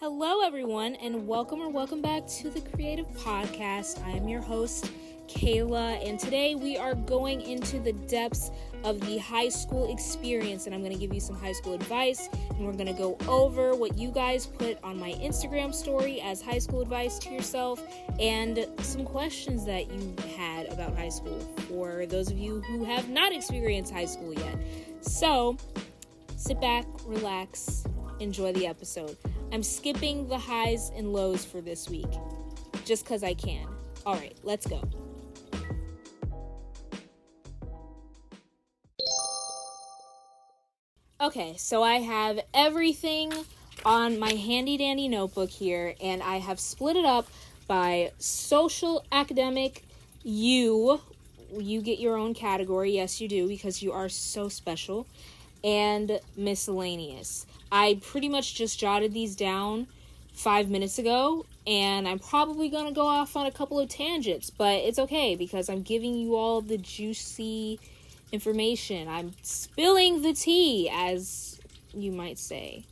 Hello, everyone, and welcome back to the Creative Podcast. I am your host, Kayla, and today we are going into the depths of the high school experience, and I'm going to give you some high school advice, and we're going to go over what you guys put on my Instagram story as high school advice to yourself, and some questions that you had about high school for those of you who have not experienced high school yet. So, sit back, relax, enjoy the episode. I'm skipping the highs and lows for this week, just because I can. All right, let's go. Okay, so I have everything on my handy-dandy notebook here, and I have split it up by social, academic, you get your own category, yes you do, because you are so special, and miscellaneous. I pretty much just jotted these down 5 minutes ago, and I'm probably going to go off on a couple of tangents, but it's okay because I'm giving you all the juicy information. I'm spilling the tea, as you might say.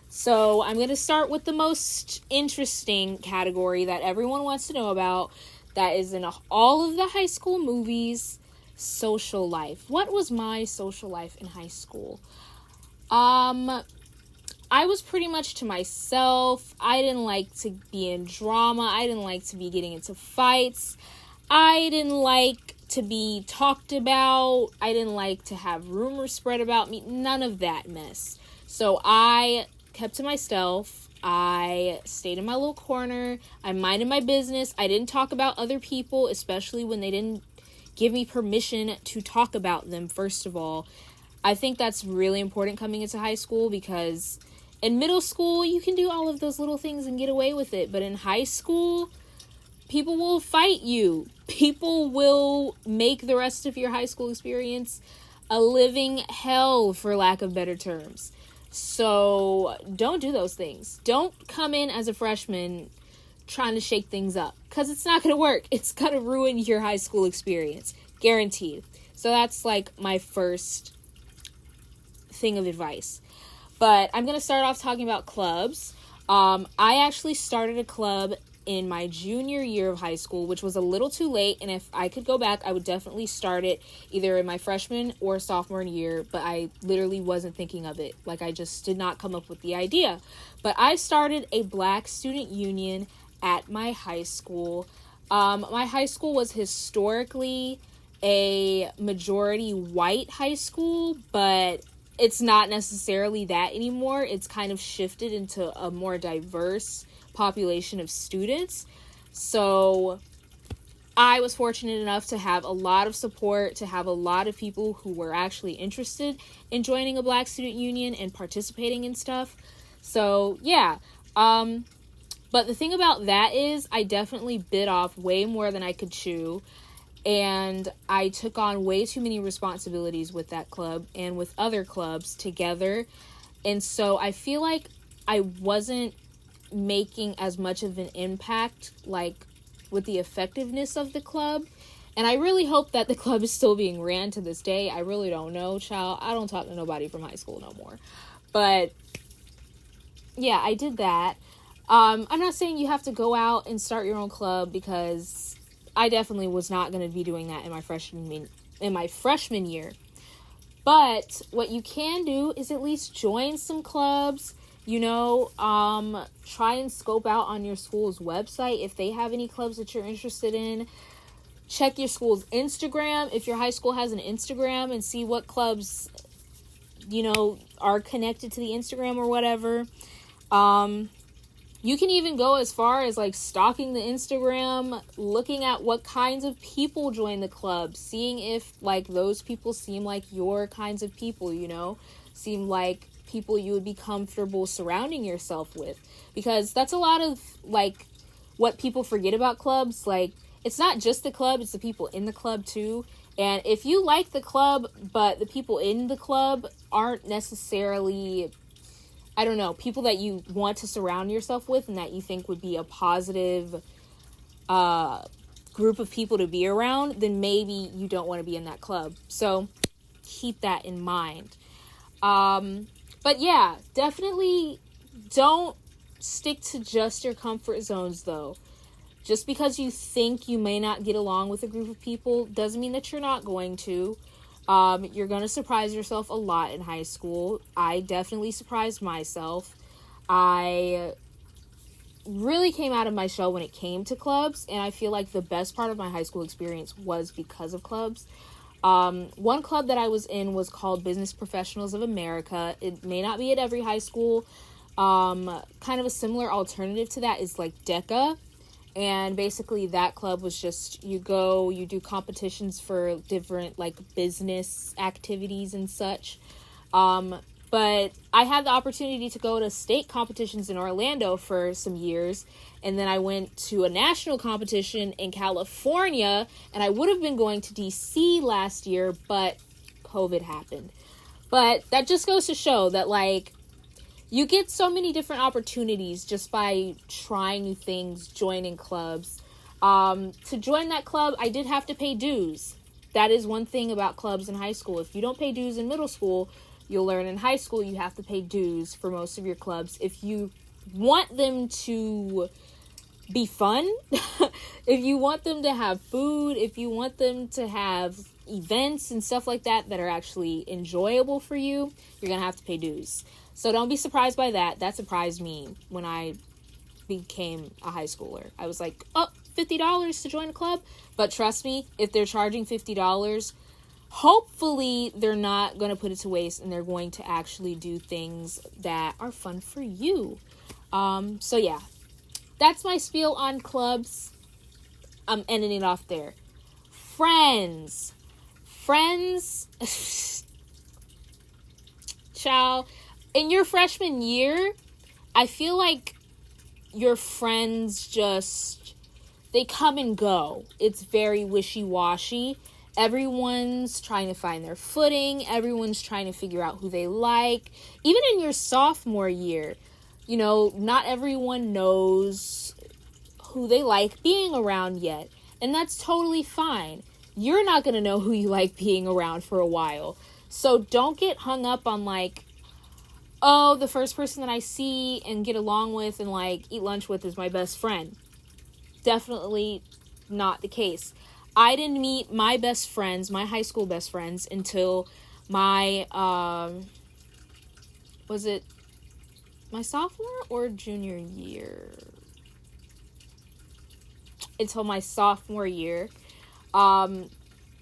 So I'm going to start with the most interesting category that everyone wants to know about, that is in all of the high school movies: social life. What was my social life in high school? I was pretty much to myself. I didn't like to be in drama. I didn't like to be getting into fights. I didn't like to be talked about. I didn't like to have rumors spread about me. None of that mess. So I kept to myself. I stayed in my little corner. I minded my business. I didn't talk about other people, especially when they didn't give me permission to talk about them, first of all. I think that's really important coming into high school, because in middle school, you can do all of those little things and get away with it. But in high school, people will fight you. People will make the rest of your high school experience a living hell, for lack of better terms. So don't do those things. Don't come in as a freshman trying to shake things up, because it's not going to work. It's going to ruin your high school experience. Guaranteed. So that's like my first thing of advice. But I'm going to start off talking about clubs. I actually started a club in my junior year of high school, which was a little too late. And if I could go back, I would definitely start it either in my freshman or sophomore year. But I literally wasn't thinking of it. Like, I just did not come up with the idea. But I started a Black student union at my high school. My high school was historically a majority white high school, but it's not necessarily that anymore. It's kind of shifted into a more diverse population of students. So I was fortunate enough to have a lot of support, to have a lot of people who were actually interested in joining a Black student union and participating in stuff. So yeah, but the thing about that is I definitely bit off way more than I could chew. And I took on way too many responsibilities with that club and with other clubs together. And so I feel like I wasn't making as much of an impact, like, with the effectiveness of the club. And I really hope that the club is still being ran to this day. I really don't know, child. I don't talk to nobody from high school no more. But yeah, I did that. I'm not saying you have to go out and start your own club, because I definitely was not going to be doing that in my freshman year. But what you can do is at least join some clubs, try and scope out on your school's website if they have any clubs that you're interested in. Check your school's Instagram, if your high school has an Instagram, and see what clubs, are connected to the Instagram or whatever. You can even go as far as, like, stalking the Instagram, looking at what kinds of people join the club, seeing if, like, those people seem like your kinds of people, seem like people you would be comfortable surrounding yourself with. Because that's a lot of, like, what people forget about clubs. Like, it's not just the club, it's the people in the club, too. And if you like the club, but the people in the club aren't necessarily, I don't know, people that you want to surround yourself with and that you think would be a positive group of people to be around, then maybe you don't want to be in that club. So keep that in mind. But yeah, definitely don't stick to just your comfort zones, though. Just because you think you may not get along with a group of people doesn't mean that you're not going to. You're going to surprise yourself a lot in high school. I definitely surprised myself. I really came out of my shell when it came to clubs, and I feel like the best part of my high school experience was because of clubs. One club that I was in was called Business Professionals of America. It may not be at every high school. Kind of a similar alternative to that is like DECA. And basically that club was just, you do competitions for different like business activities and such. But I had the opportunity to go to state competitions in Orlando for some years. And then I went to a national competition in California. And I would have been going to DC last year, but COVID happened. But that just goes to show that, like, you get so many different opportunities just by trying new things, joining clubs. To join that club, I did have to pay dues. That is one thing about clubs in high school. If you don't pay dues in middle school, you'll learn in high school you have to pay dues for most of your clubs. If you want them to be fun, if you want them to have food, if you want them to have events and stuff like that that are actually enjoyable for you, you're going to have to pay dues. So don't be surprised by that. That surprised me when I became a high schooler. I was like, oh, $50 to join a club? But trust me, if they're charging $50, hopefully they're not going to put it to waste and they're going to actually do things that are fun for you. So yeah, that's my spiel on clubs. I'm ending it off there. Friends. Child, in your freshman year, I feel like your friends just, they come and go. It's very wishy-washy. Everyone's trying to find their footing. Everyone's trying to figure out who they like. Even in your sophomore year, you know, not everyone knows who they like being around yet. And that's totally fine. You're not going to know who you like being around for a while. So don't get hung up on like, oh, the first person that I see and get along with and like eat lunch with is my best friend. Definitely not the case. I didn't meet my best friends, my high school best friends, until my, was it my sophomore or junior year? Until my sophomore year.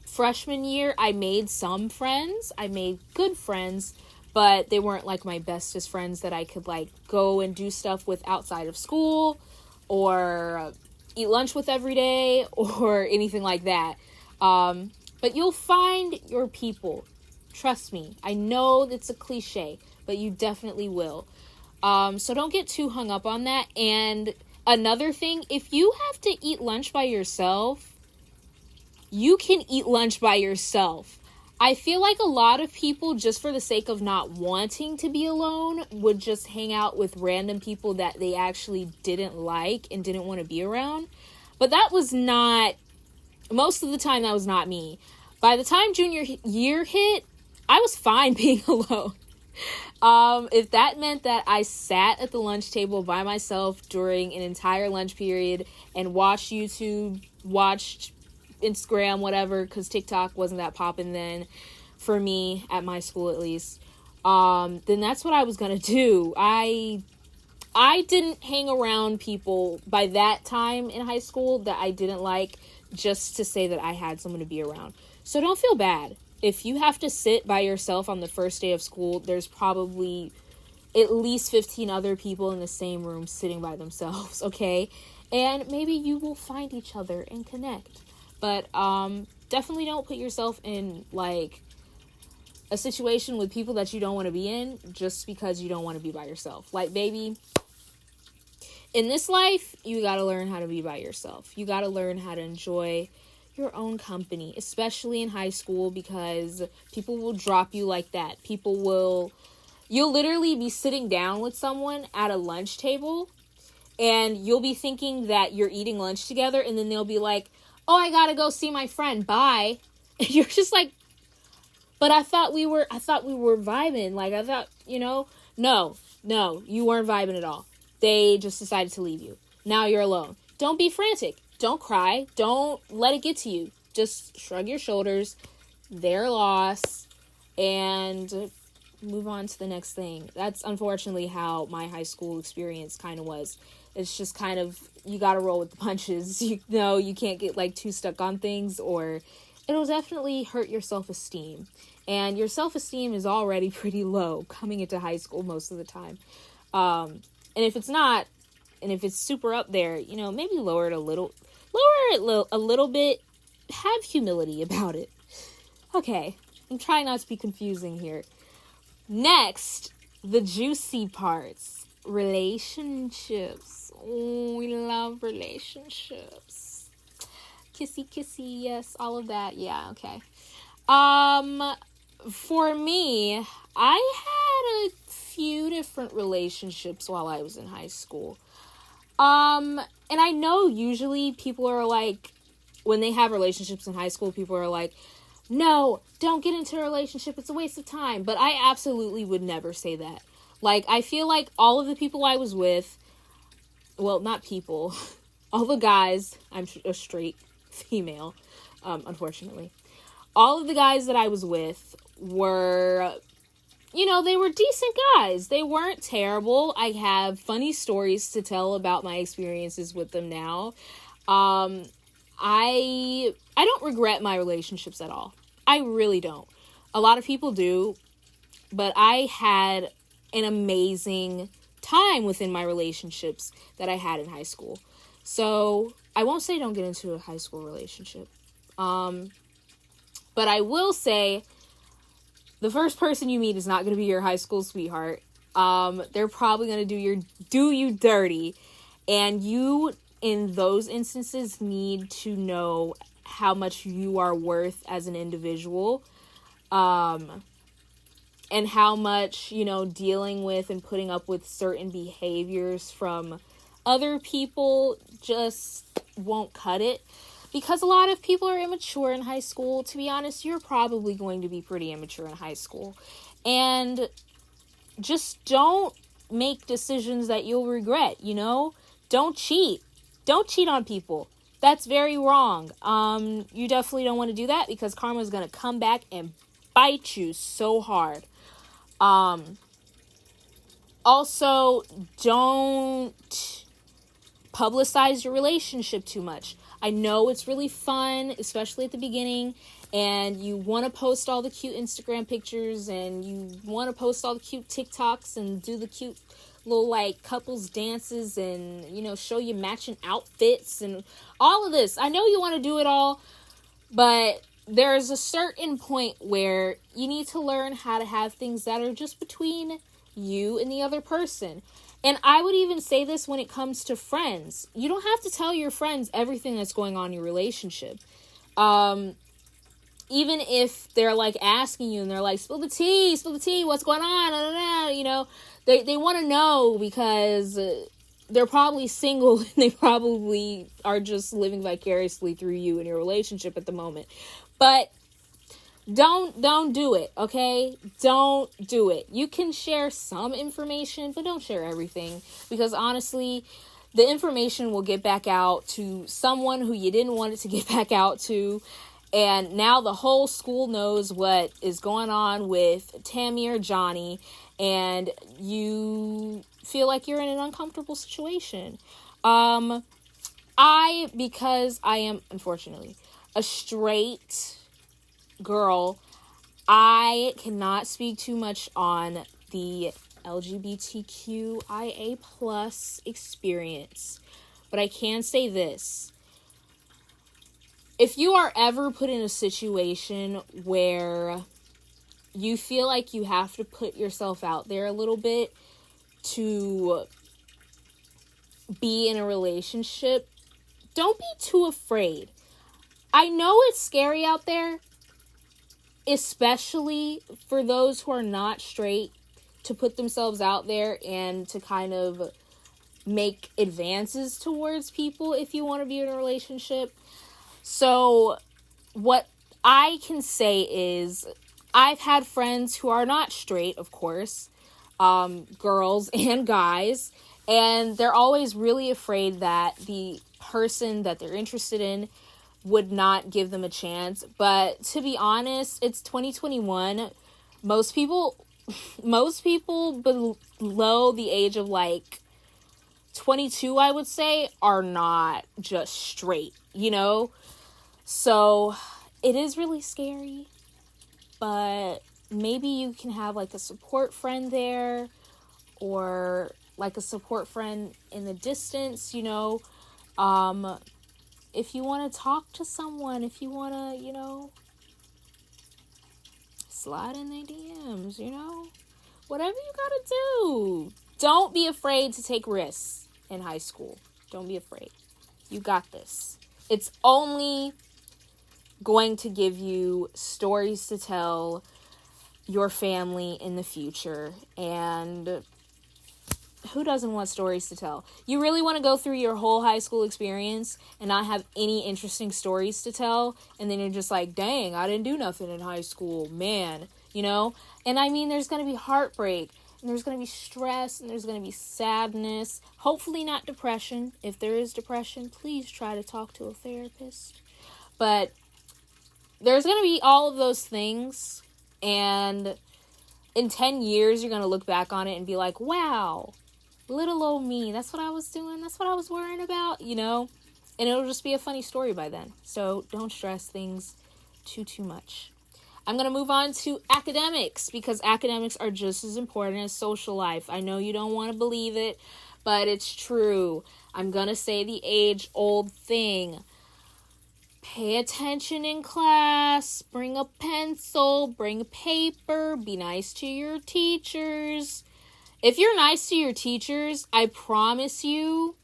Freshman year, I made some friends. I made good friends, but they weren't like my bestest friends that I could like go and do stuff with outside of school or eat lunch with every day or anything like that. But you'll find your people. Trust me. I know it's a cliche, but you definitely will. So don't get too hung up on that. And another thing, if you have to eat lunch by yourself, you can eat lunch by yourself. I feel like a lot of people, just for the sake of not wanting to be alone, would just hang out with random people that they actually didn't like and didn't want to be around. But that was not, most of the time, that was not me. By the time junior year hit, I was fine being alone. If that meant that I sat at the lunch table by myself during an entire lunch period and watched YouTube, watched Instagram, whatever, because TikTok wasn't that poppin' then, for me, at my school at least, then that's what I was gonna do. I didn't hang around people by that time in high school that I didn't like, just to say that I had someone to be around. So don't feel bad. If you have to sit by yourself on the first day of school, there's probably at least 15 other people in the same room sitting by themselves, okay? And maybe you will find each other and connect. But definitely don't put yourself in, like, a situation with people that you don't want to be in just because you don't want to be by yourself. Like, baby, in this life, you got to learn how to be by yourself. You got to learn how to enjoy your own company, especially in high school, because people will drop you like that. You'll literally be sitting down with someone at a lunch table, and you'll be thinking that you're eating lunch together, and then they'll be like, oh, I gotta go see my friend, bye. And you're just like, but I thought we were vibing. Like, I thought, no, you weren't vibing at all. They just decided to leave you. Now you're alone. Don't be frantic. Don't cry. Don't let it get to you. Just shrug your shoulders, their loss, and move on to the next thing. That's unfortunately how my high school experience kind of was. It's just kind of, you gotta roll with the punches. You know, you can't get like too stuck on things, or it'll definitely hurt your self-esteem. And your self-esteem is already pretty low coming into high school most of the time. And if it's not, and if it's super up there, you know, maybe lower it a little bit. Have humility about it. Okay, I'm trying not to be confusing here. Next, the juicy parts. Relationships. Oh, we love relationships. Kissy, kissy, yes, all of that. Yeah, okay. For me, I had a few different relationships while I was in high school. And I know usually people are like, when they have relationships in high school, people are like, no, don't get into a relationship. It's a waste of time. But I absolutely would never say that. Like, I feel like all of the people I was with, well, not people, all the guys, I'm a straight female, unfortunately. All of the guys that I was with were, you know, they were decent guys. They weren't terrible. I have funny stories to tell about my experiences with them now. I don't regret my relationships at all. I really don't. A lot of people do, but I had an amazing time within my relationships that I had in high school. So I won't say don't get into a high school relationship. But I will say the first person you meet is not going to be your high school sweetheart. They're probably going to do you dirty, and you, in those instances, need to know how much you are worth as an individual, and how much, you know, dealing with and putting up with certain behaviors from other people just won't cut it. Because a lot of people are immature in high school. To be honest, you're probably going to be pretty immature in high school. And just don't make decisions that you'll regret, you know? Don't cheat. Don't cheat on people. That's very wrong. You definitely don't want to do that, because karma is going to come back and bite you so hard. Also, don't publicize your relationship too much. I know it's really fun, especially at the beginning, and you want to post all the cute Instagram pictures, and you want to post all the cute TikToks and do the cute little like couples dances, and, you know, show you matching outfits and all of this. I know you want to do it all, but there's a certain point where you need to learn how to have things that are just between you and the other person. And I would even say this when it comes to friends. You don't have to tell your friends everything that's going on in your relationship. Even if they're like asking you and they're like, spill the tea, what's going on? You know, they want to know, because they're probably single and they probably are just living vicariously through you and your relationship at the moment. But don't do it, okay? Don't do it. You can share some information, but don't share everything, because honestly, the information will get back out to someone who you didn't want it to get back out to, and now the whole school knows what is going on with Tammy or Johnny, and you feel like you're in an uncomfortable situation. Because I am, unfortunately, a straight girl, I cannot speak too much on the LGBTQIA plus experience, but I can say this. If you are ever put in a situation where you feel like you have to put yourself out there a little bit to be in a relationship, don't be too afraid. I know it's scary out there, especially for those who are not straight, to put themselves out there and to kind of make advances towards people if you want to be in a relationship. So what I can say is, I've had friends who are not straight, of course, girls and guys, And they're always really afraid that the person that they're interested in would not give them a chance. But to be honest, it's 2021. Most people below the age of like 22, I would say, are not just straight, you know? So it is really scary, but maybe you can have like a support friend there, or like a support friend in the distance, you know? If you want to talk to someone, if you want to, you know, slide in their DMs, you know? Whatever you gotta do. Don't be afraid to take risks in high school. Don't be afraid. You got this. It's only going to give you stories to tell your family in the future. And who doesn't want stories to tell? You really want to go through your whole high school experience and not have any interesting stories to tell, and then you're just like, dang, I didn't do nothing in high school, man, you know? And I mean, there's going to be heartbreak, and there's going to be stress, and there's going to be sadness, hopefully not depression. If there is depression, please try to talk to a therapist. But there's going to be all of those things, and in 10 years, you're going to look back on it and be like, wow, little old me, that's what I was doing, that's what I was worrying about, you know? And it'll just be a funny story by then. So don't stress things too much. I'm going to move on to academics, because academics are just as important as social life. I know you don't want to believe it, but it's true. I'm going to say the age-old thing. Pay attention in class, bring a pencil, bring a paper, be nice to your teachers. If you're nice to your teachers, I promise you,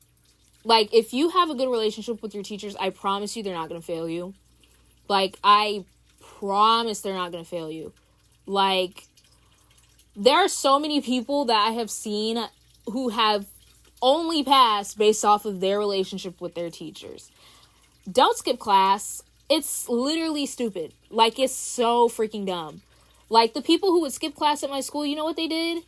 like, if you have a good relationship with your teachers, I promise you they're not going to fail you. Like, I promise they're not going to fail you. Like, there are so many people that I have seen who have only passed based off of their relationship with their teachers. Don't skip class. It's literally stupid. Like, it's so freaking dumb. Like, the people who would skip class at my school, you know what they did?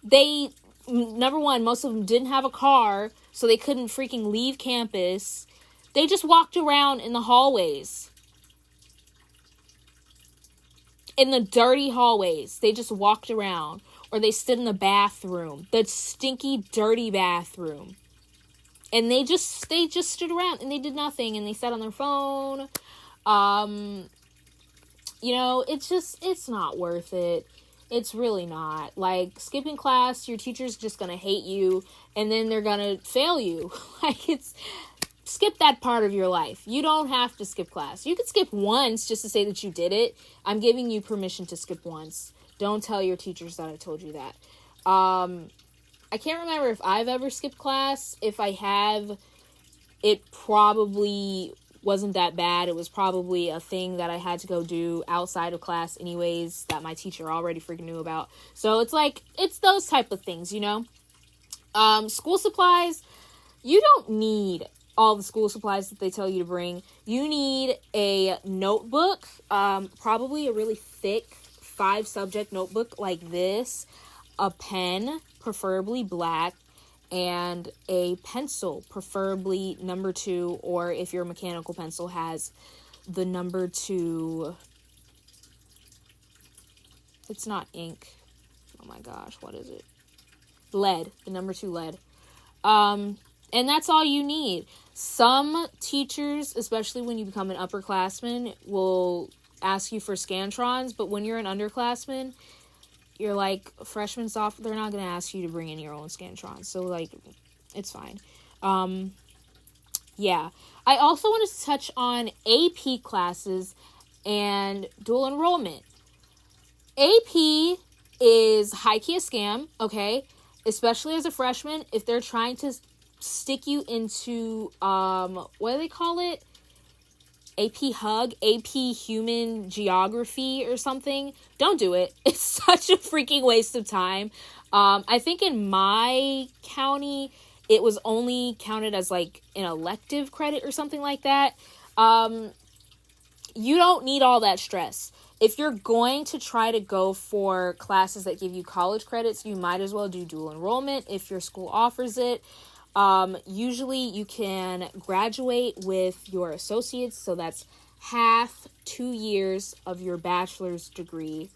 They, number one, most of them didn't have a car, so they couldn't freaking leave campus. They just walked around in the hallways. In the dirty hallways. They just walked around. Or they stood in the bathroom. The stinky, dirty bathroom. And they just stood around and they did nothing, and they sat on their phone. You know, it's not worth it. It's really not. Like, skipping class, your teacher's just gonna hate you, and then they're gonna fail you. Like, skip that part of your life. You don't have to skip class. You could skip once just to say that you did it. I'm giving you permission to skip once. Don't tell your teachers that I told you that. I can't remember if I've ever skipped class. If I have, it probably wasn't that bad. It was probably a thing that I had to go do outside of class anyways, that my teacher already freaking knew about. So it's like, it's those type of things, you know? School supplies, you don't need all the school supplies that they tell you to bring. You need a notebook, probably a really thick 5-subject notebook like this, a pen, preferably black, and a pencil, preferably number 2, or if your mechanical pencil has the number 2, it's not ink, oh my gosh, what is it? Lead, the number 2 lead. And that's all you need. Some teachers, especially when you become an upperclassman, will ask you for Scantrons, but when you're an underclassman, you're like freshman, sophomore, they're not going to ask you to bring in your own Scantron. So, like, it's fine. Yeah. I also wanted to touch on AP classes and dual enrollment. AP is high-key a scam, okay? Especially as a freshman, if they're trying to stick you into, what do they call it? AP Hug, AP Human Geography or something. Don't do it. It's such a freaking waste of time. I think in my county, it was only counted as like an elective credit or something like that. You don't need all that stress. if you're going to try to go for classes that give you college credits, you might as well do dual enrollment if your school offers it. Usually you can graduate with your associates, so that's half 2 years of your bachelor's degree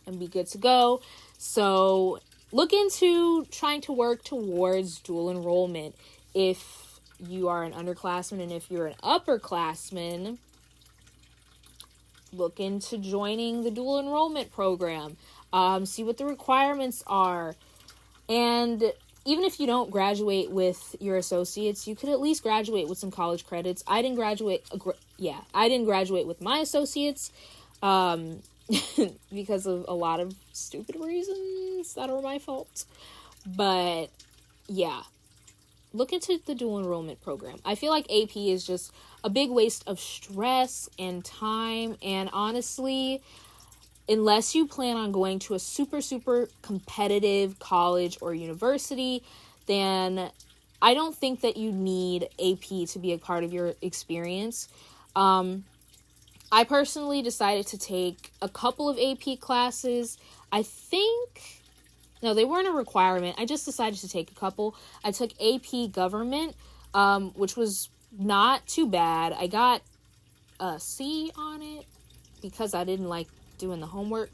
and be good to go. So look into trying to work towards dual enrollment if you are an underclassman, and if you're an upperclassman, look into joining the dual enrollment program. See what the requirements are. And even if you don't graduate with your associates, you could at least graduate with some college credits. I didn't graduate with my associates because of a lot of stupid reasons that are my fault. But yeah, look into the dual enrollment program. I feel like AP is just a big waste of stress and time. And honestly, unless you plan on going to a super, super competitive college or university, then I don't think that you need AP to be a part of your experience. I personally decided to take a couple of AP classes. No, they weren't a requirement. I just decided to take a couple. I took AP Government, which was not too bad. I got a C on it because I didn't like doing the homework.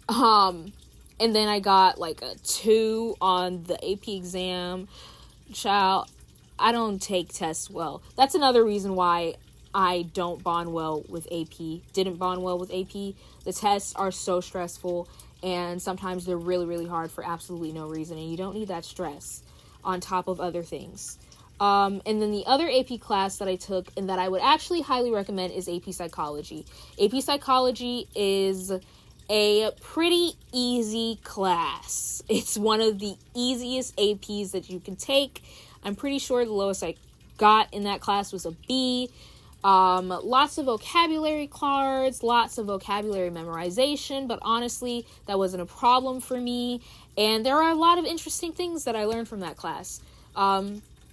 And then I got like a 2 on the AP exam. Child, I don't take tests well. That's another reason why I don't bond well with AP. Didn't bond well with AP. The tests are so stressful, and sometimes they're really, really hard for absolutely no reason, and you don't need that stress on top of other things. And then the other AP class that I took and that I would actually highly recommend is AP Psychology. AP Psychology is a pretty easy class. It's one of the easiest APs that you can take. I'm pretty sure the lowest I got in that class was a B. Lots of vocabulary cards, lots of vocabulary memorization, but honestly, that wasn't a problem for me. And there are a lot of interesting things that I learned from that class.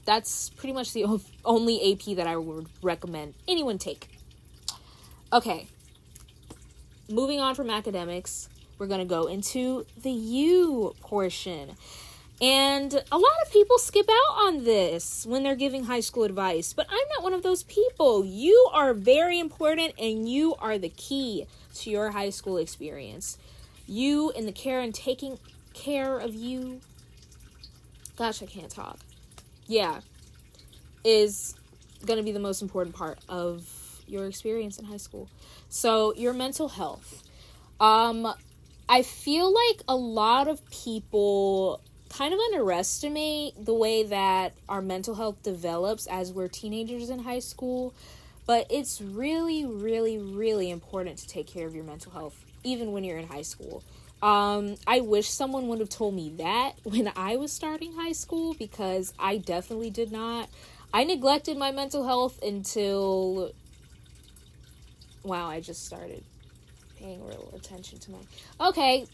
That's pretty much the only AP that I would recommend anyone take. Okay, moving on from academics, we're going to go into the U portion. And a lot of people skip out on this when they're giving high school advice, but I'm not one of those people. You are very important, and you are the key to your high school experience. You and the care and taking care of you, gosh, I can't talk. Yeah, is going to be the most important part of your experience in high school. So your mental health. I feel like a lot of people kind of underestimate the way that our mental health develops as we're teenagers in high school, but it's really, really, really important to take care of your mental health, even when you're in high school. I wish someone would have told me that when I was starting high school, because I definitely did not. I neglected my mental health until, wow, I just started paying real attention to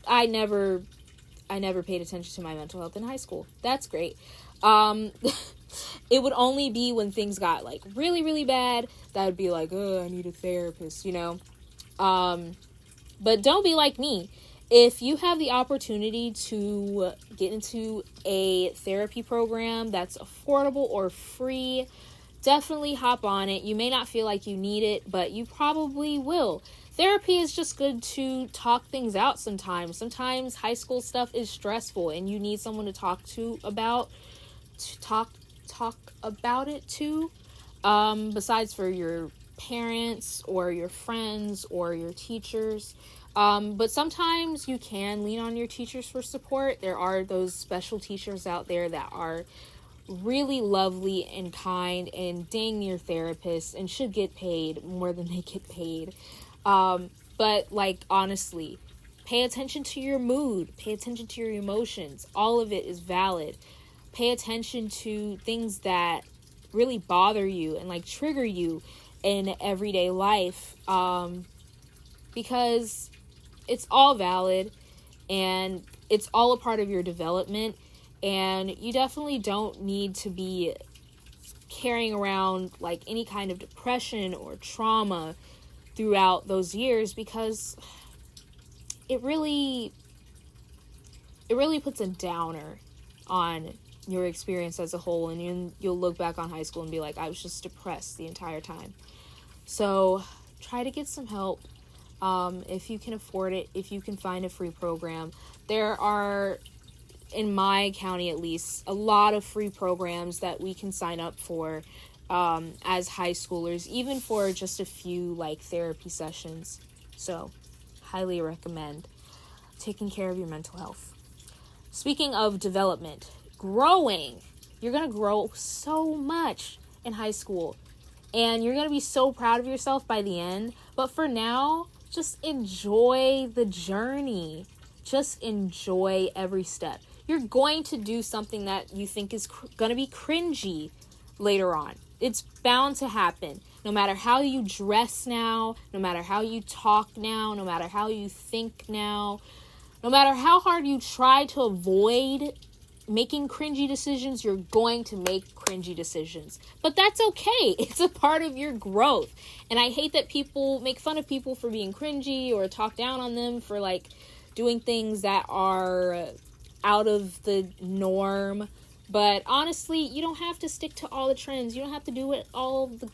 I never paid attention to my mental health in high school. That's great. It would only be when things got like really, really bad that would be like, oh, I need a therapist, you know? But don't be like me. If you have the opportunity to get into a therapy program that's affordable or free, definitely hop on it. You may not feel like you need it, but you probably will. Therapy is just good to talk things out sometimes. Sometimes high school stuff is stressful and you need someone to talk about it to. Besides for your parents or your friends or your teachers. But sometimes you can lean on your teachers for support. There are those special teachers out there that are really lovely and kind and dang near therapists and should get paid more than they get paid. But like, honestly, pay attention to your mood, pay attention to your emotions. All of it is valid. Pay attention to things that really bother you and like trigger you in everyday life. Because it's all valid and it's all a part of your development, and you definitely don't need to be carrying around like any kind of depression or trauma throughout those years, because it really puts a downer on your experience as a whole, and you'll look back on high school and be like, I was just depressed the entire time. So try to get some help. If you can afford it, if you can find a free program. There are, in my county at least, a lot of free programs that we can sign up for as high schoolers, even for just a few like therapy sessions. So highly recommend taking care of your mental health. Speaking of development, growing, you're going to grow so much in high school, and you're going to be so proud of yourself by the end. But for now, just enjoy the journey. Just enjoy every step. You're going to do something that you think is going to be cringy later on. It's bound to happen. No matter how you dress now, no matter how you talk now, no matter how you think now, no matter how hard you try to avoid making cringy decisions, you're going to make cringy decisions. But that's okay. It's a part of your growth. And I hate that people make fun of people for being cringy or talk down on them for like doing things that are out of the norm. But honestly, you don't have to stick to all the trends. You don't have to do what all the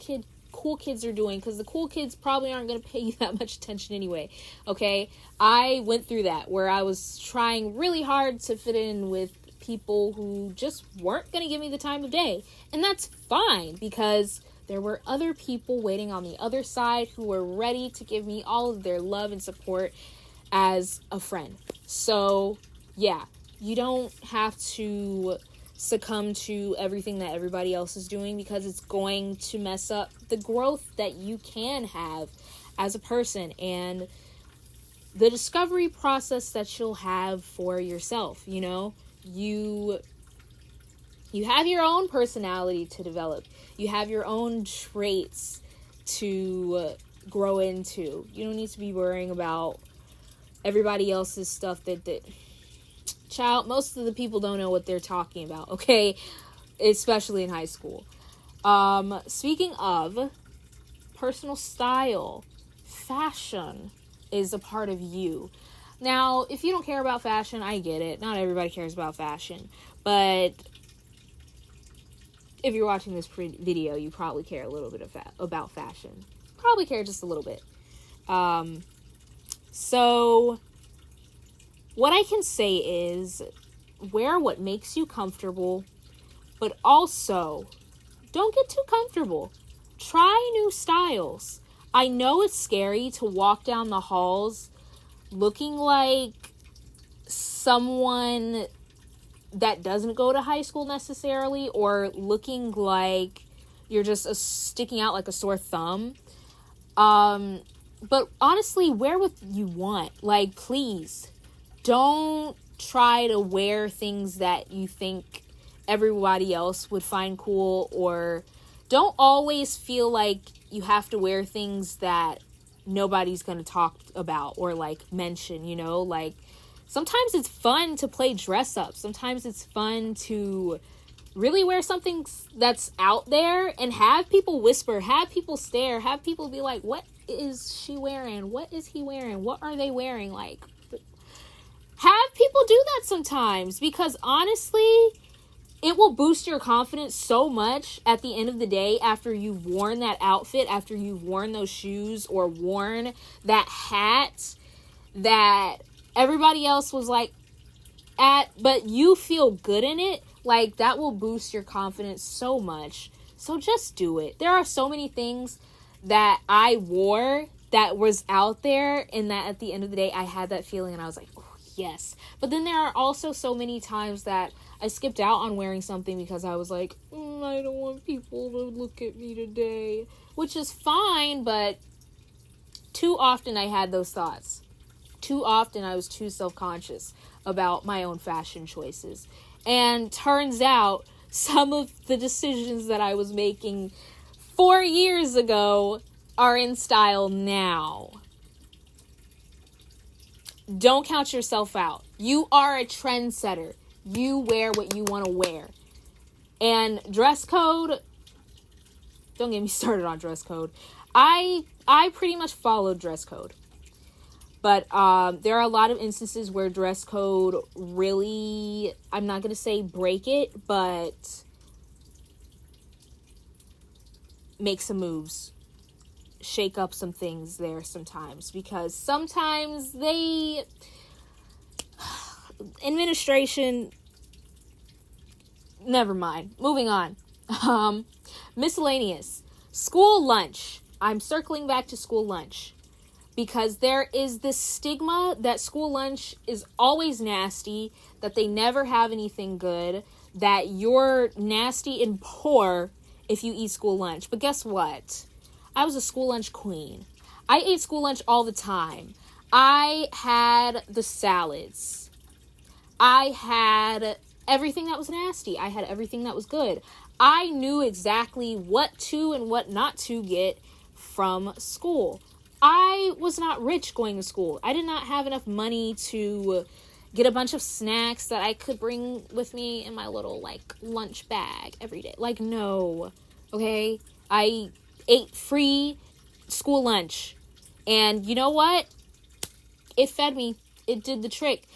cool kids are doing, because the cool kids probably aren't going to pay you that much attention anyway. Okay? I went through that where I was trying really hard to fit in with people who just weren't going to give me the time of day. And that's fine, because there were other people waiting on the other side who were ready to give me all of their love and support as a friend. So, yeah, you don't have to succumb to everything that everybody else is doing, because it's going to mess up the growth that you can have as a person and the discovery process that you'll have for yourself. You know, you have your own personality to develop. You have your own traits to grow into. You don't need to be worrying about everybody else's stuff that child, most of the people don't know what they're talking about, okay? Especially in high school. Speaking of personal style, fashion is a part of you. Now, if you don't care about fashion, I get it. Not everybody cares about fashion. But if you're watching this video, you probably care a little bit about fashion. Probably care just a little bit. So what I can say is wear what makes you comfortable, but also don't get too comfortable. Try new styles. I know it's scary to walk down the halls looking like someone that doesn't go to high school necessarily, or looking like you're just sticking out like a sore thumb. But honestly, wear what you want. Like, please, don't try to wear things that you think everybody else would find cool, or don't always feel like you have to wear things that nobody's going to talk about or like mention, you know? Like, sometimes it's fun to play dress up. Sometimes it's fun to really wear something that's out there and have people whisper, have people stare, have people be like, what is she wearing? What is he wearing? What are they wearing? Like, have people do that sometimes, because honestly, it will boost your confidence so much at the end of the day after you've worn that outfit, after you've worn those shoes or worn that hat that everybody else was like but you feel good in it. Like, that will boost your confidence so much. So just do it. There are so many things that I wore that was out there, and that at the end of the day, I had that feeling and I was like, oh, yes. But then there are also so many times that I skipped out on wearing something because I was like, I don't want people to look at me today, which is fine, but too often I had those thoughts. Too often I was too self-conscious about my own fashion choices. And turns out some of the decisions that I was making 4 years ago are in style now. Don't count yourself out. You are a trendsetter. You wear what you want to wear. And dress code, don't get me started on dress code. I pretty much followed dress code. But there are a lot of instances where dress code really, I'm not going to say break it, but make some moves. Shake up some things there sometimes. Because sometimes administration, never mind. Moving on. Miscellaneous. School lunch. I'm circling back to school lunch. Because there is this stigma that school lunch is always nasty, that they never have anything good, that you're nasty and poor if you eat school lunch. But guess what? I was a school lunch queen. I ate school lunch all the time. I had the salads. I had everything that was nasty. I had everything that was good. I knew exactly what to and what not to get from school. I was not rich going to school. I did not have enough money to get a bunch of snacks that I could bring with me in my little, lunch bag every day. No. Okay? I ate free school lunch. And you know what? It fed me. It did the trick.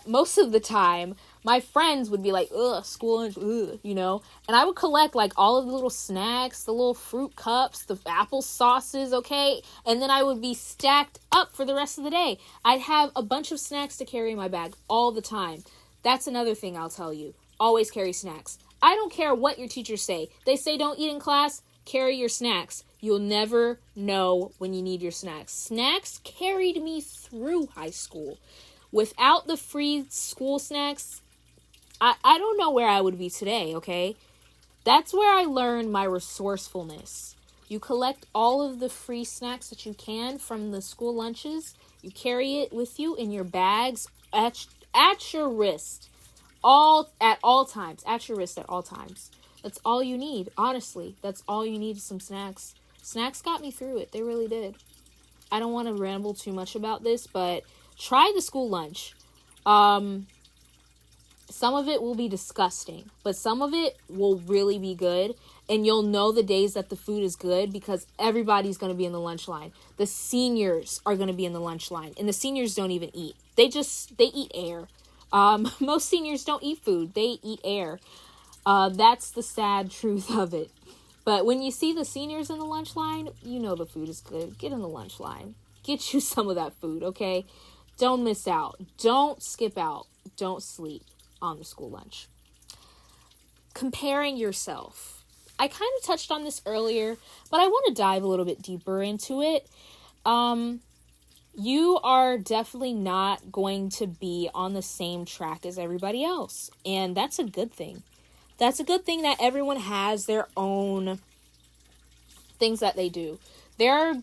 Most of the time, my friends would be like, ugh, school lunch, ugh, and I would collect all of the little snacks, the little fruit cups, the apple sauces, okay, and then I would be stacked up for the rest of the day. I'd have a bunch of snacks to carry in my bag all the time. That's another thing I'll tell you. Always carry snacks. I don't care what your teachers say. They say don't eat in class, carry your snacks. You'll never know when you need your snacks. Snacks carried me through high school. Without the free school snacks, I don't know where I would be today, okay? That's where I learned my resourcefulness. You collect all of the free snacks that you can from the school lunches. You carry it with you in your bags at your wrist. At all times. At your wrist at all times. That's all you need, honestly. That's all you need is some snacks. Snacks got me through it. They really did. I don't want to ramble too much about this, but try the school lunch. Some of it will be disgusting, but some of it will really be good. And you'll know the days that the food is good because everybody's going to be in the lunch line. The seniors are going to be in the lunch line, and the seniors don't even eat. They eat air. Most seniors don't eat food. They eat air. That's the sad truth of it. But when you see the seniors in the lunch line, you know the food is good. Get in the lunch line. Get you some of that food, okay? Don't miss out. Don't skip out. Don't sleep on the school lunch. Comparing yourself. I kind of touched on this earlier, but I want to dive a little bit deeper into it. You are definitely not going to be on the same track as everybody else, and that's a good thing. That's a good thing that everyone has their own things that they do. There are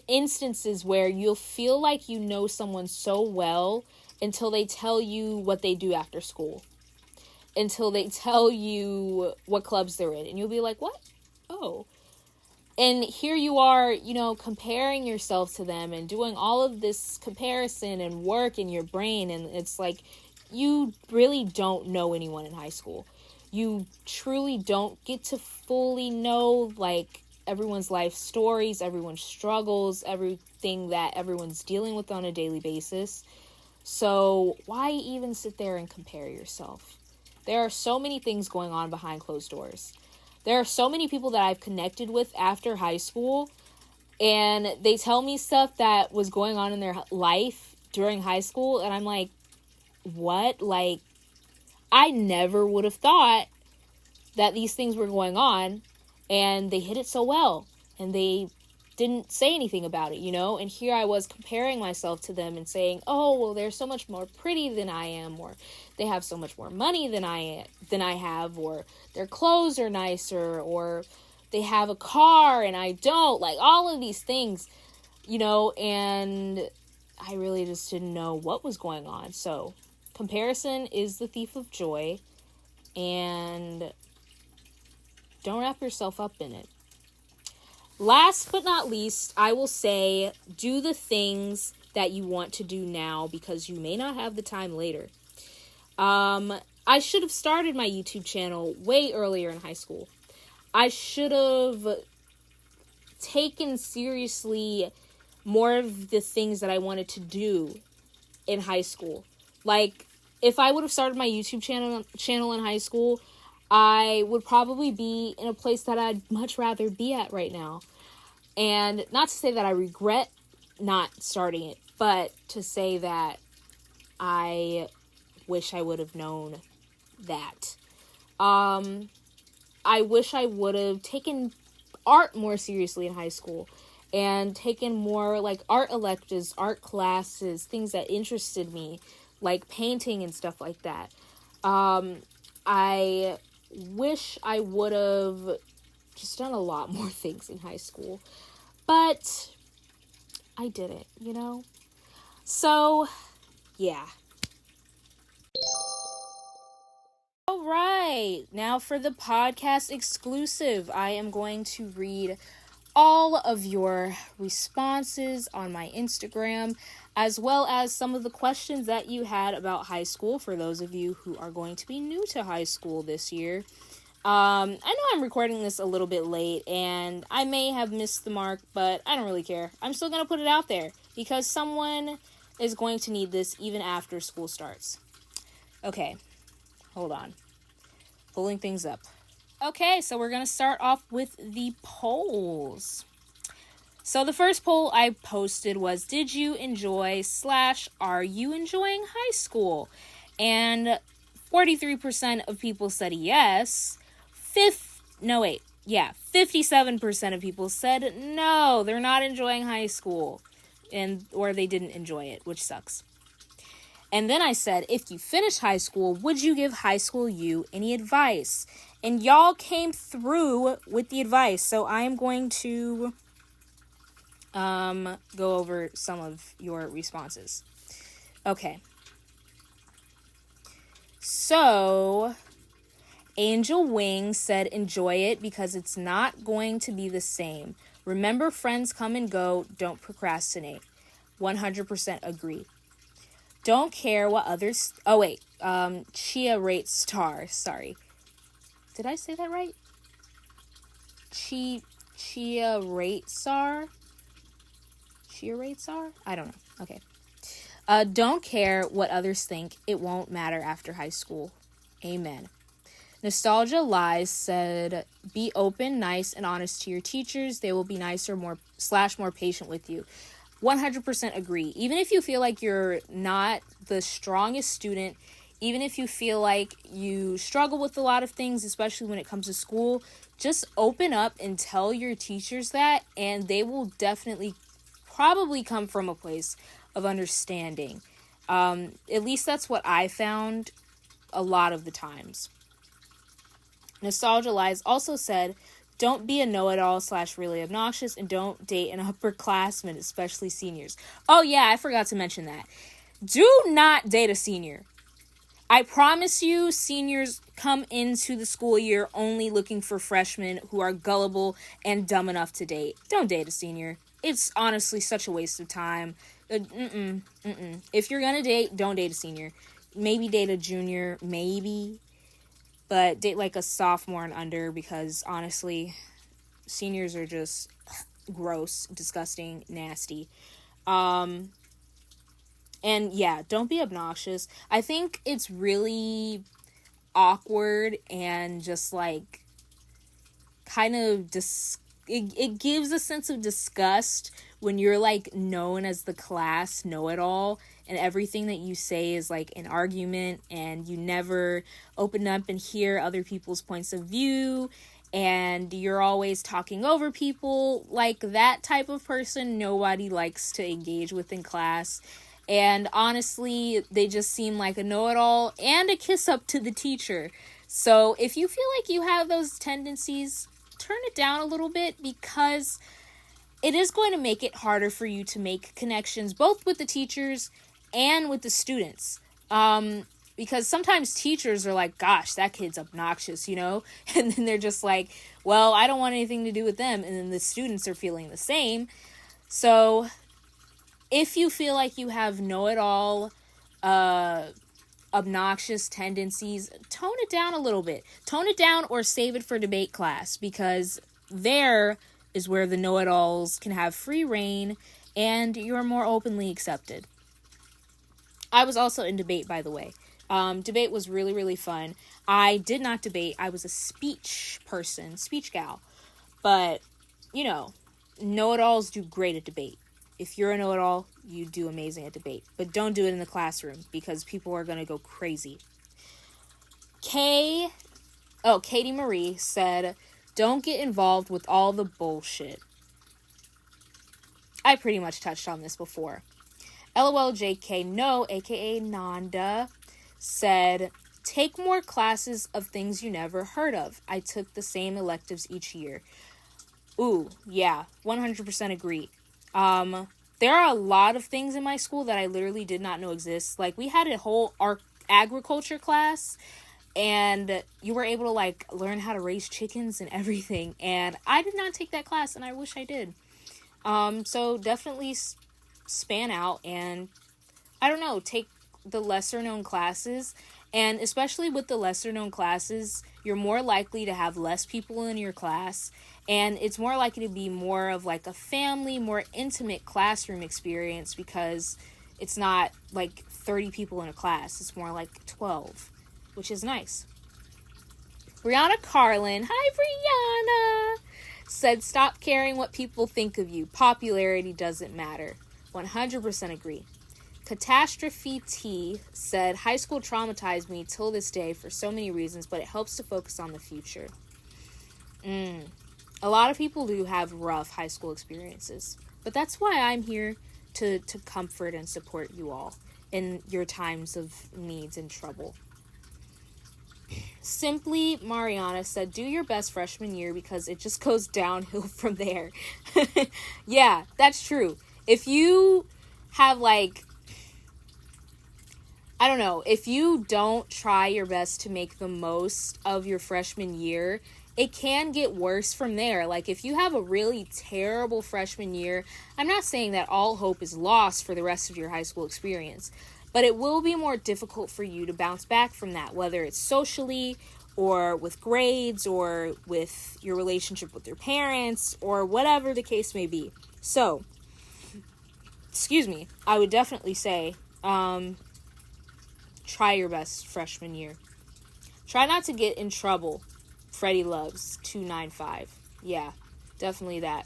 instances where you'll feel like you know someone so well until they tell you what they do after school. Until they tell you what clubs they're in. And you'll be like, what? Oh. And here you are, comparing yourself to them and doing all of this comparison and work in your brain. And it's like, you really don't know anyone in high school. You truly don't get to fully know, everyone's life stories, everyone's struggles, everything that everyone's dealing with on a daily basis. So why even sit there and compare yourself? There are so many things going on behind closed doors. There are so many people that I've connected with after high school, and they tell me stuff that was going on in their life during high school, and I'm like, what? I never would have thought that these things were going on, and they hid it so well, and they didn't say anything about it, and here I was comparing myself to them and saying, oh, well, they're so much more pretty than I am, or they have so much more money than I have, or their clothes are nicer, or they have a car and I don't, all of these things, and I really just didn't know what was going on. So comparison is the thief of joy, and don't wrap yourself up in it. Last but not least, I will say, do the things that you want to do now because you may not have the time later. I should have started my YouTube channel way earlier in high school. I should have taken seriously more of the things that I wanted to do in high school. Like, if I would have started my YouTube channel in high school, I would probably be in a place that I'd much rather be at right now. And not to say that I regret not starting it, but to say that I wish I would have known that. I wish I would have taken art more seriously in high school and taken more like art electives, art classes, things that interested me, like painting and stuff like that. I wish I would have just done a lot more things in high school, but I didn't, you know? So, yeah. All right, now for the podcast exclusive, I am going to read all of your responses on my Instagram, as well as some of the questions that you had about high school for those of you who are going to be new to high school this year. I know I'm recording this a little bit late, and I may have missed the mark, but I don't really care. I'm still going to put it out there, because someone is going to need this even after school starts. Okay, hold on. Pulling things up. Okay, so we're going to start off with the polls. So the first poll I posted was, did you enjoy / are you enjoying high school? And 43% of people said yes. 57% of people said no, they're not enjoying high school. Or they didn't enjoy it, which sucks. And then I said, if you finish high school, would you give high school you any advice? And y'all came through with the advice. So I'm going to go over some of your responses. Okay. So Angel Wing said, enjoy it because it's not going to be the same. Remember, friends come and go. Don't procrastinate. 100% agree. Don't care what others... Oh, wait. Chia Rate Star. Sorry. Did I say that right? Chia Rate Star? Chia Rate Star? I don't know. Okay. Don't care what others think. It won't matter after high school. Amen. Nostalgia Lies said, be open, nice, and honest to your teachers. They will be nicer, more patient with you. 100% agree. Even if you feel like you're not the strongest student, even if you feel like you struggle with a lot of things, especially when it comes to school, just open up and tell your teachers that, and they will definitely probably come from a place of understanding. At least that's what I found a lot of the times. Nostalgia Lies also said, don't be a know-it-all / really obnoxious, and don't date an upperclassman, especially seniors. Oh yeah, I forgot to mention that. Do not date a senior. I promise you, seniors come into the school year only looking for freshmen who are gullible and dumb enough to date. Don't date a senior. It's honestly such a waste of time. If you're gonna date, don't date a senior. Maybe date a junior, maybe. But date like a sophomore and under, because honestly, seniors are just gross, disgusting, nasty. And yeah, don't be obnoxious. I think it's really awkward and just like kind of it gives a sense of disgust when you're like known as the class know-it-all and everything that you say is like an argument and you never open up and hear other people's points of view and you're always talking over people. Like that type of person nobody likes to engage with in class. And honestly, they just seem like a know-it-all and a kiss up to the teacher. So if you feel like you have those tendencies, turn it down a little bit, because it is going to make it harder for you to make connections both with the teachers and with the students. Because sometimes teachers are like, gosh, that kid's obnoxious, you know? And then they're just like, well, I don't want anything to do with them. And then the students are feeling the same. So if you feel like you have know-it-all, obnoxious tendencies, tone it down a little bit. Tone it down or save it for debate class, because there is where the know-it-alls can have free reign and you're more openly accepted. I was also in debate, by the way. Debate was really, really fun. I did not debate. I was a speech person, speech gal. But, you know, know-it-alls do great at debate. If you're a know-it-all, you do amazing at debate. But don't do it in the classroom because people are going to go crazy. Katie Marie said, don't get involved with all the bullshit. I pretty much touched on this before. LOLJK No, aka Nanda, said, take more classes of things you never heard of. I took the same electives each year. Ooh, yeah, 100% agree. There are a lot of things in my school that I literally did not know exist. Like, we had a whole agriculture class, and you were able to, like, learn how to raise chickens and everything. And I did not take that class, and I wish I did. So definitely span out and, I don't know, take the lesser known classes. And especially with the lesser known classes, you're more likely to have less people in your class, and it's more likely to be more of like a family, more intimate classroom experience because it's not like 30 people in a class. It's more like 12, which is nice. Brianna Carlin, hi Brianna, said stop caring what people think of you. Popularity doesn't matter. 100% agree. Catastrophe T said, high school traumatized me till this day for so many reasons, but it helps to focus on the future. A lot of people do have rough high school experiences, but that's why I'm here to comfort and support you all in your times of needs and trouble. Simply Mariana said, do your best freshman year because it just goes downhill from there. Yeah, that's true. If you have like, I don't know, if you don't try your best to make the most of your freshman year, it can get worse from there. Like, if you have a really terrible freshman year, I'm not saying that all hope is lost for the rest of your high school experience, but it will be more difficult for you to bounce back from that, whether it's socially or with grades or with your relationship with your parents or whatever the case may be. So, I would definitely say, try your best freshman year. Try not to get in trouble. Freddie Loves 295. Yeah, definitely that.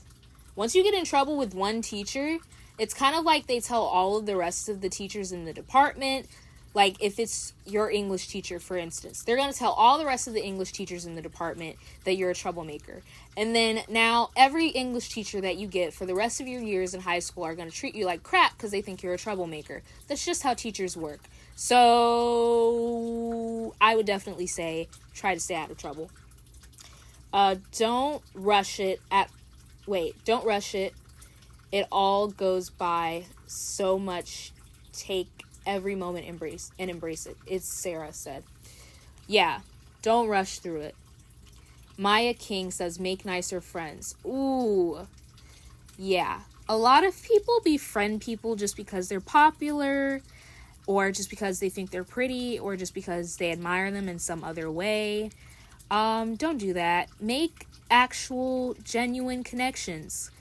Once you get in trouble with one teacher, it's kind of like they tell all of the rest of the teachers in the department. Like, if it's your English teacher, for instance, they're going to tell all the rest of the English teachers in the department that you're a troublemaker. And then now every English teacher that you get for the rest of your years in high school are going to treat you like crap because they think you're a troublemaker. That's just how teachers work. So I would definitely say try to stay out of trouble. Don't rush it. Don't rush it. It all goes by so much. Take every moment, embrace it. It's Sarah said. Yeah, don't rush through it. Maya King says, make nicer friends. Ooh, yeah. A lot of people befriend people just because they're popular, or just because they think they're pretty, or just because they admire them in some other way. Don't do that. Make actual, genuine connections.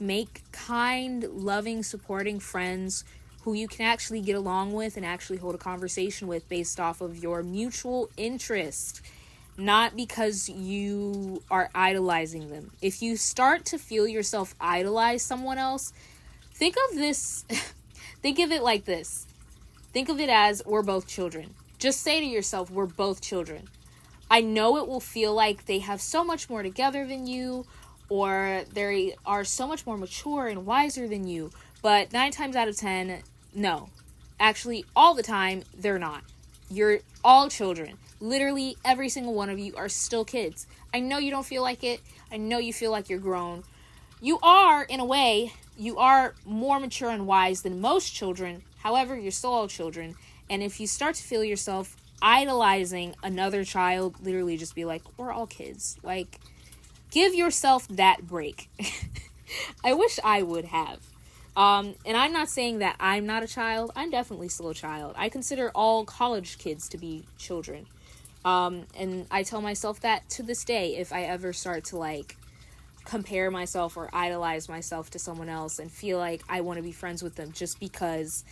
Make kind, loving, supporting friends who you can actually get along with and actually hold a conversation with based off of your mutual interest, not because you are idolizing them. If you start to feel yourself idolize someone else, think of it like this. Think of it as, we're both children. Just say to yourself, we're both children. I know it will feel like they have so much more together than you, or they are so much more mature and wiser than you, but 9 times out of 10, no. Actually, all the time, they're not. You're all children. Literally, every single one of you are still kids. I know you don't feel like it. I know you feel like you're grown. You are, in a way, you are more mature and wise than most children. However, you're still all children. And if you start to feel yourself idolizing another child, literally just be like, we're all kids. Like, give yourself that break. I wish I would have. And I'm not saying that I'm not a child. I'm definitely still a child. I consider all college kids to be children. And I tell myself that to this day if I ever start to, like, compare myself or idolize myself to someone else and feel like I want to be friends with them just because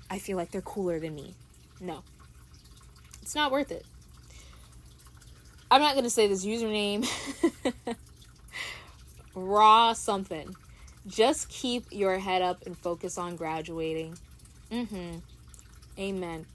I feel like they're cooler than me. No. It's not worth it. I'm not going to say this username. Raw something. Just keep your head up and focus on graduating. Amen.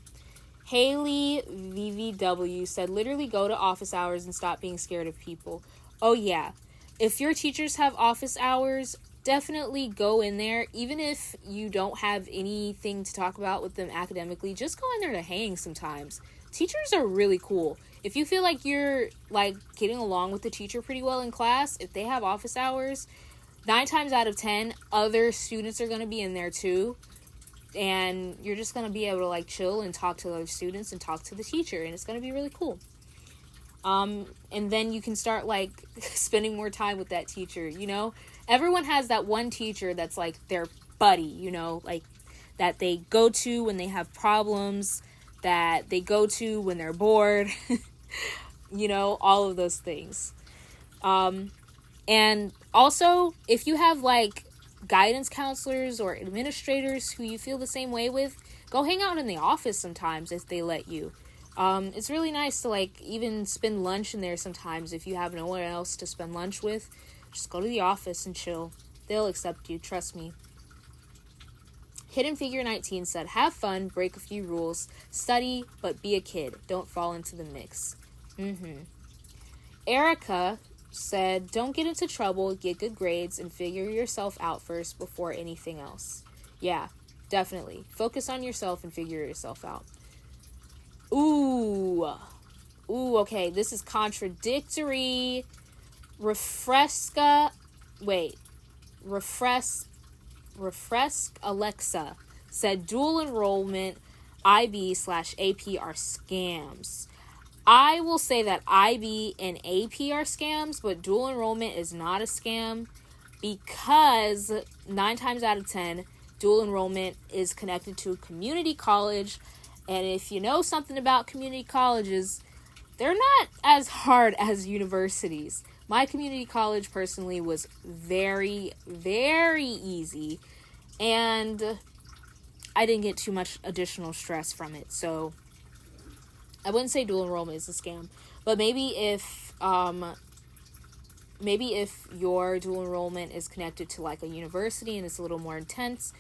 Haley VVW said, literally go to office hours and stop being scared of people. Oh yeah. If your teachers have office hours, definitely go in there. Even if you don't have anything to talk about with them academically, just go in there to hang sometimes. Teachers are really cool. If you feel like you're like getting along with the teacher pretty well in class, if they have office hours, 9 times out of 10, other students are going to be in there too. And you're just going to be able to like chill and talk to other students and talk to the teacher. And it's going to be really cool. And then you can start like spending more time with that teacher, you know? Everyone has that one teacher that's like their buddy, you know, like that they go to when they have problems, that they go to when they're bored, you know, all of those things. And also, if you have like guidance counselors or administrators who you feel the same way with, go hang out in the office sometimes if they let you. It's really nice to like even spend lunch in there sometimes if you have no one else to spend lunch with. Just go to the office and chill. They'll accept you, trust me. Hidden Figure 19 said, have fun, break a few rules, study, but be a kid. Don't fall into the mix. Erica said, don't get into trouble, get good grades, and figure yourself out first before anything else. Yeah, definitely. Focus on yourself and figure yourself out. Ooh, okay, this is contradictory. Refresh Alexa said dual enrollment IB/AP are scams. I will say that IB and AP are scams, but dual enrollment is not a scam because 9 times out of 10, dual enrollment is connected to a community college. And if you know something about community colleges, they're not as hard as universities. My community college personally was very, very easy, and I didn't get too much additional stress from it. So I wouldn't say dual enrollment is a scam, but maybe if your dual enrollment is connected to like a university and it's a little more intense,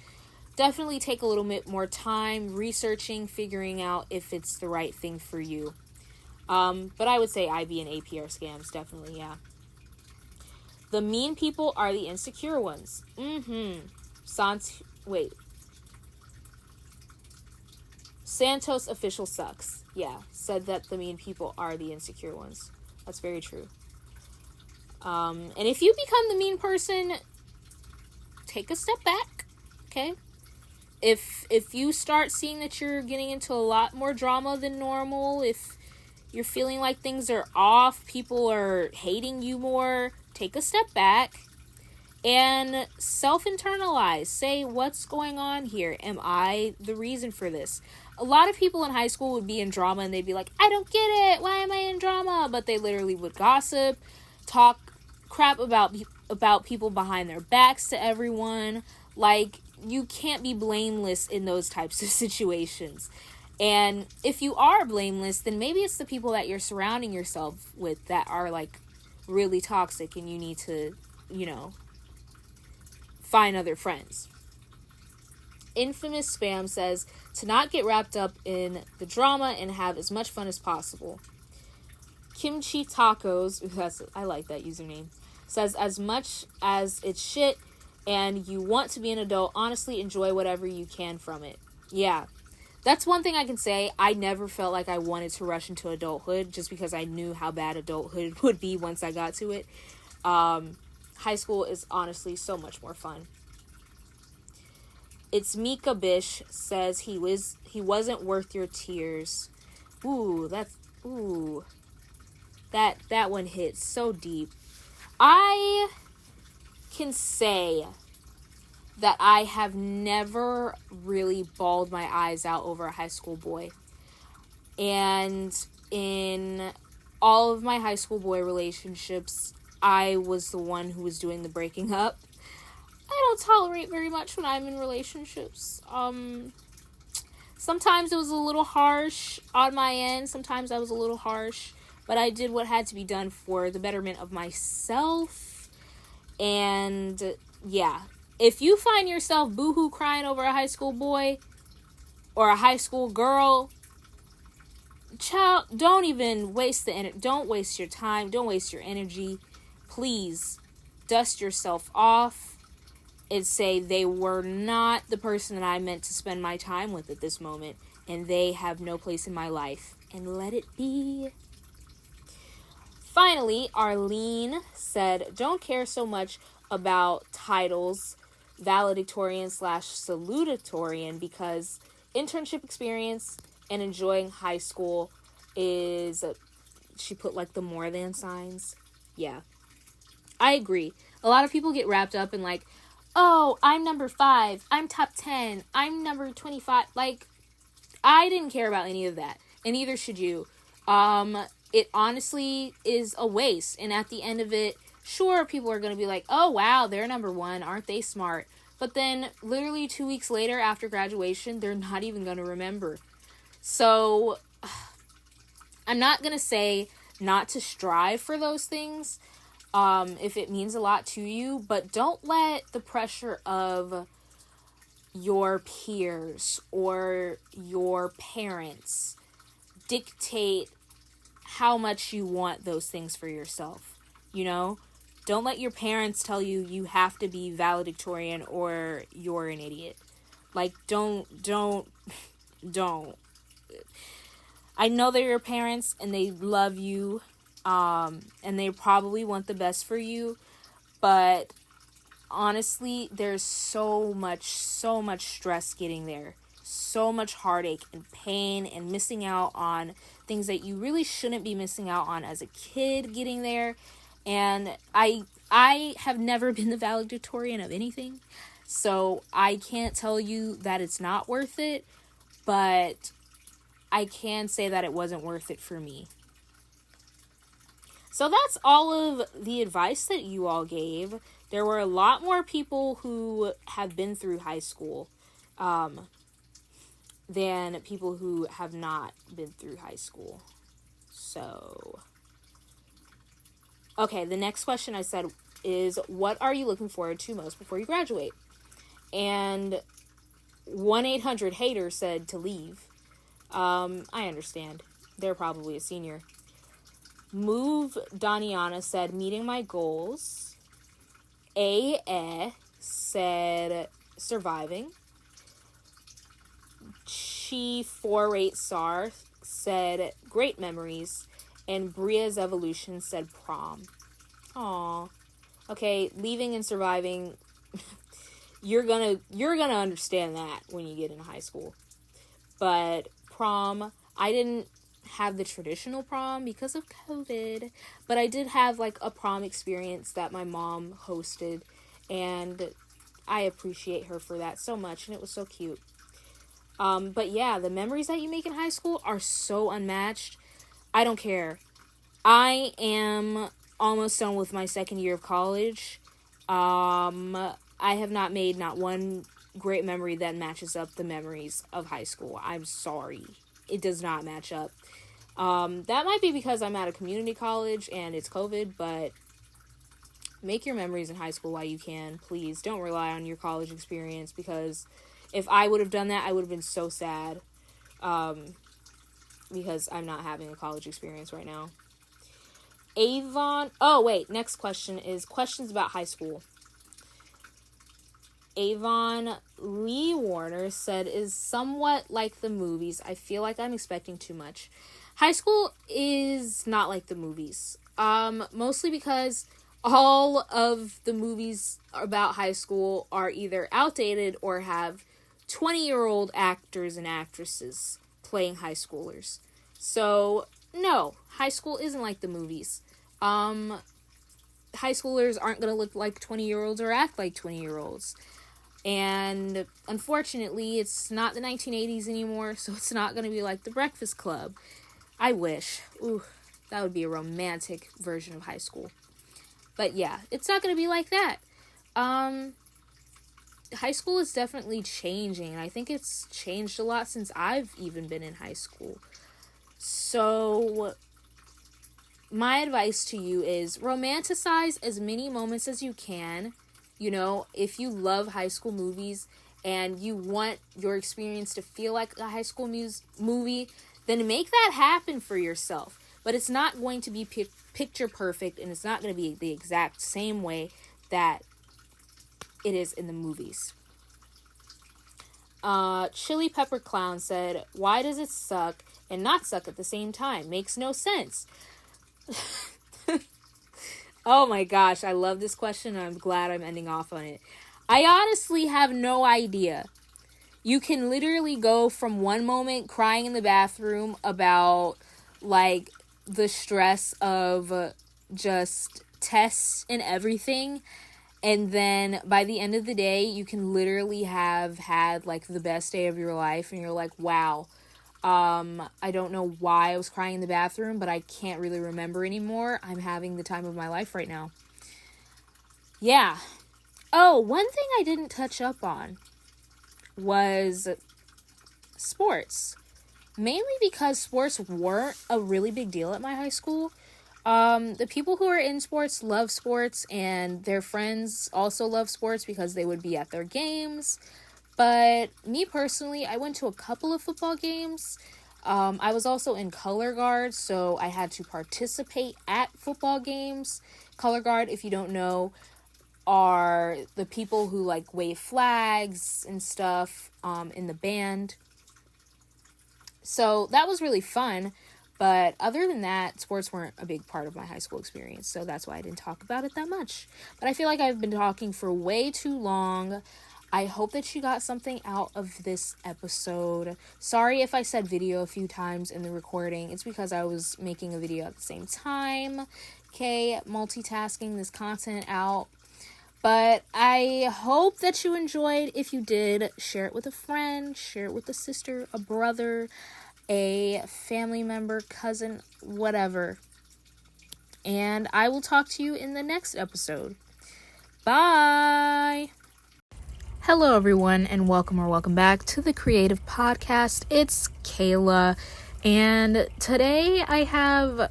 definitely take a little bit more time researching, figuring out if it's the right thing for you. But I would say IB and AP are scams, definitely, yeah. The mean people are the insecure ones. Santos official sucks. Yeah, said that the mean people are the insecure ones. That's very true. And if you become the mean person, take a step back, okay? If you start seeing that you're getting into a lot more drama than normal, if you're feeling like things are off, people are hating you more, take a step back and self-internalize. Say, what's going on here? Am I the reason for this? A lot of people in high school would be in drama and they'd be like, I don't get it. Why am I in drama? But they literally would gossip, talk crap about people behind their backs to everyone. Like, you can't be blameless in those types of situations. And if you are blameless, then maybe it's the people that you're surrounding yourself with that are like really toxic and you need to, you know, find other friends. Infamous Spam says to not get wrapped up in the drama and have as much fun as possible. Kimchi Tacos, I like that username, says as much as it's shit and you want to be an adult, honestly enjoy whatever you can from it. Yeah. That's one thing I can say. I never felt like I wanted to rush into adulthood just because I knew how bad adulthood would be once I got to it. High school is honestly so much more fun. It's Mika Bish says he wasn't worth your tears. That one hits so deep. I can say that I have never really bawled my eyes out over a high school boy. And in all of my high school boy relationships, I was the one who was doing the breaking up. I don't tolerate very much when I'm in relationships. Sometimes it was a little harsh on my end. Sometimes I was a little harsh. But I did what had to be done for the betterment of myself. And yeah, if you find yourself boohoo crying over a high school boy or a high school girl, child, don't even waste don't waste your time. Don't waste your energy. Please dust yourself off and say they were not the person that I meant to spend my time with at this moment, and they have no place in my life, and let it be. Finally, Arlene said, don't care so much about titles, valedictorian / salutatorian, because internship experience and enjoying high school is, she put like the more than signs. Yeah, I agree. A lot of people get wrapped up in like, oh, I'm number 5, I'm top 10, I'm number 25. Like, I didn't care about any of that, and neither should you. It honestly is a waste, and at the end of it, sure, people are going to be like, oh, wow, they're number 1, aren't they smart? But then, literally 2 weeks later, after graduation, they're not even going to remember. So, I'm not going to say not to strive for those things, if it means a lot to you, but don't let the pressure of your peers or your parents dictate how much you want those things for yourself. You know, don't let your parents tell you you have to be valedictorian or you're an idiot. Like, don't. I know they're your parents and they love you, and they probably want the best for you, but honestly, there's so much stress getting there, so much heartache and pain and missing out on things that you really shouldn't be missing out on as a kid getting there. And I have never been the valedictorian of anything, so I can't tell you that it's not worth it, but I can say that it wasn't worth it for me. So that's all of the advice that you all gave. There were a lot more people who have been through high school than people who have not been through high school. So, okay, the next question I said is, what are you looking forward to most before you graduate? And 1-800-HATER said to leave. I understand. They're probably a senior. Move Daniana said, meeting my goals. Said, surviving. Chi 48 Sar said, great memories. And Bria's Evolution said, prom. Aw. Okay, leaving and surviving. You're gonna understand that when you get into high school. But prom, I didn't have the traditional prom because of COVID, but I did have like a prom experience that my mom hosted, and I appreciate her for that so much, and it was so cute. But yeah, the memories that you make in high school are so unmatched. I don't care. I am almost done with my second year of college. I have not made not one great memory that matches up the memories of high school. I'm sorry. It does not match up. That might be because I'm at a community college and it's COVID, but make your memories in high school while you can. Please don't rely on your college experience, because if I would have done that, I would have been so sad. Because I'm not having a college experience right now. Avon. Oh, wait. Next question is questions about high school. Avon Lee Warner said, is somewhat like the movies. I feel like I'm expecting too much. High school is not like the movies. Mostly because all of the movies about high school are either outdated or have 20-year-old actors and actresses playing high schoolers. So, no, high school isn't like the movies. High schoolers aren't going to look like 20-year-olds or act like 20-year-olds. And unfortunately, it's not the 1980s anymore, so it's not going to be like The Breakfast Club. I wish. Ooh, that would be a romantic version of high school. But yeah, it's not going to be like that. High school is definitely changing. I think it's changed a lot since I've even been in high school. So my advice to you is romanticize as many moments as you can. You know, if you love high school movies and you want your experience to feel like a high school movie, then make that happen for yourself. But it's not going to be picture perfect, and it's not going to be the exact same way that it is in the movies. Chili Pepper Clown said, why does it suck and not suck at the same time? Makes no sense. Oh my gosh, I love this question, and I'm glad I'm ending off on it. I honestly have no idea. You can literally go from one moment crying in the bathroom about like the stress of just tests and everything, and then by the end of the day you can literally have had like the best day of your life, and you're like, wow, I don't know why I was crying in the bathroom, but I can't really remember anymore. I'm having the time of my life right now. Yeah. Oh, one thing I didn't touch up on was sports. Mainly because sports weren't a really big deal at my high school. The people who are in sports love sports, and their friends also love sports because they would be at their games. But me personally, I went to a couple of football games. I was also in color guard, so I had to participate at football games. Color guard, if you don't know, are the people who like wave flags and stuff in the band. So that was really fun. But other than that, sports weren't a big part of my high school experience, so that's why I didn't talk about it that much. But I feel like I've been talking for way too long. I hope that you got something out of this episode. Sorry if I said video a few times in the recording. It's because I was making a video at the same time. Okay, multitasking this content out. But I hope that you enjoyed. If you did, share it with a friend, share it with a sister, a brother, a family member, cousin, whatever. And I will talk to you in the next episode. Bye! Hello everyone, and welcome back to the Creative Podcast. It's Kayla, and today I have,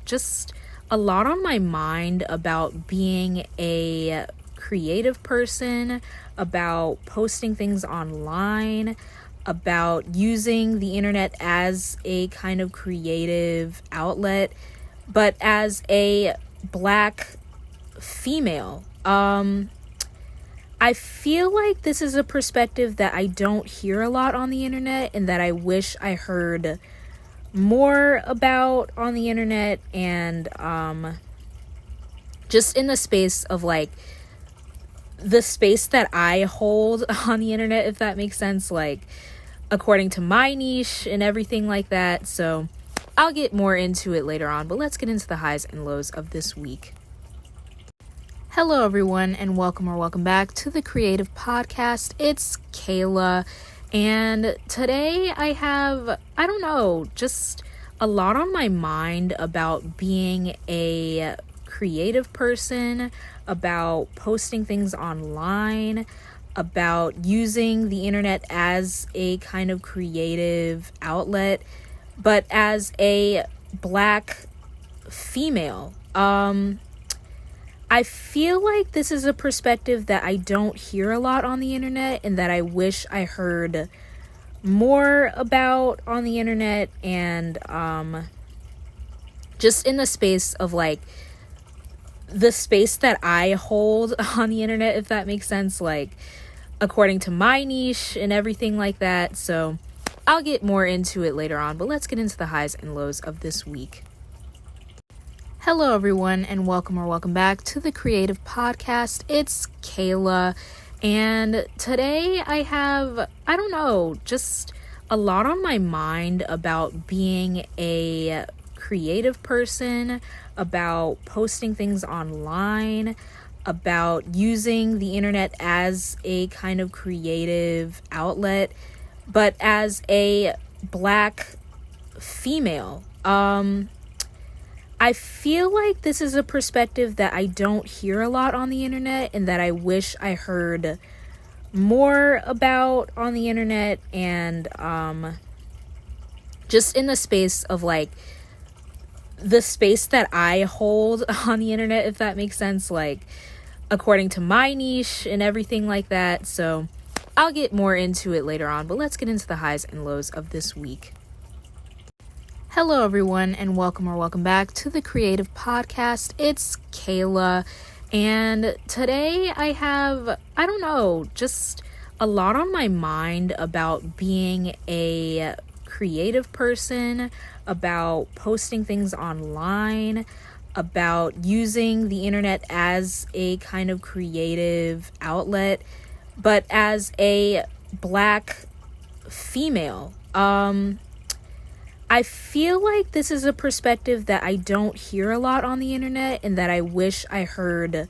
just a lot on my mind about being a creative person, about posting things online, about using the internet as a kind of creative outlet, but as a Black female. I feel like this is a perspective that I don't hear a lot on the internet, and that I wish I heard more about on the internet, and just in the space of like the space that I hold on the internet, if that makes sense, like according to my niche and everything like that. So I'll get more into it later on, but let's get into the highs and lows of this week. Hello everyone, and welcome back to the Creative Podcast. It's Kayla, and today I have, just a lot on my mind about being a creative person, about posting things online, about using the internet as a kind of creative outlet, but as a Black female. I feel like this is a perspective that I don't hear a lot on the internet, and that I wish I heard more about on the internet, and just in the space of like the space that I hold on the internet, if that makes sense, like according to my niche and everything like that. So I'll get more into it later on, but let's get into the highs and lows of this week. Hello everyone, and welcome back to the Creative Podcast. It's Kayla, and today I have, just a lot on my mind about being a creative person, about posting things online, about using the internet as a kind of creative outlet, but as a Black female. I feel like this is a perspective that I don't hear a lot on the internet and that I wish I heard more about on the internet, and just in the space of like the space that I hold on the internet, if that makes sense, like according to my niche and everything like that. So I'll get more into it later on, but let's get into the highs and lows of this week. Hello everyone, and welcome back to the Creative Podcast. It's Kayla, and today I have, just a lot on my mind about being a creative person, about posting things online, about using the internet as a kind of creative outlet, but as a Black female. I feel like this is a perspective that I don't hear a lot on the internet and that I wish I heard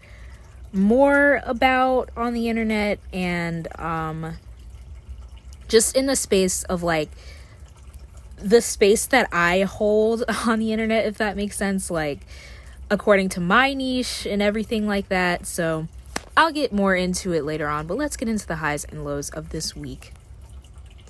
more about on the internet, and just in the space of like the space that I hold on the internet, if that makes sense, like according to my niche and everything like that. So I'll get more into it later on, but let's get into the highs and lows of this week.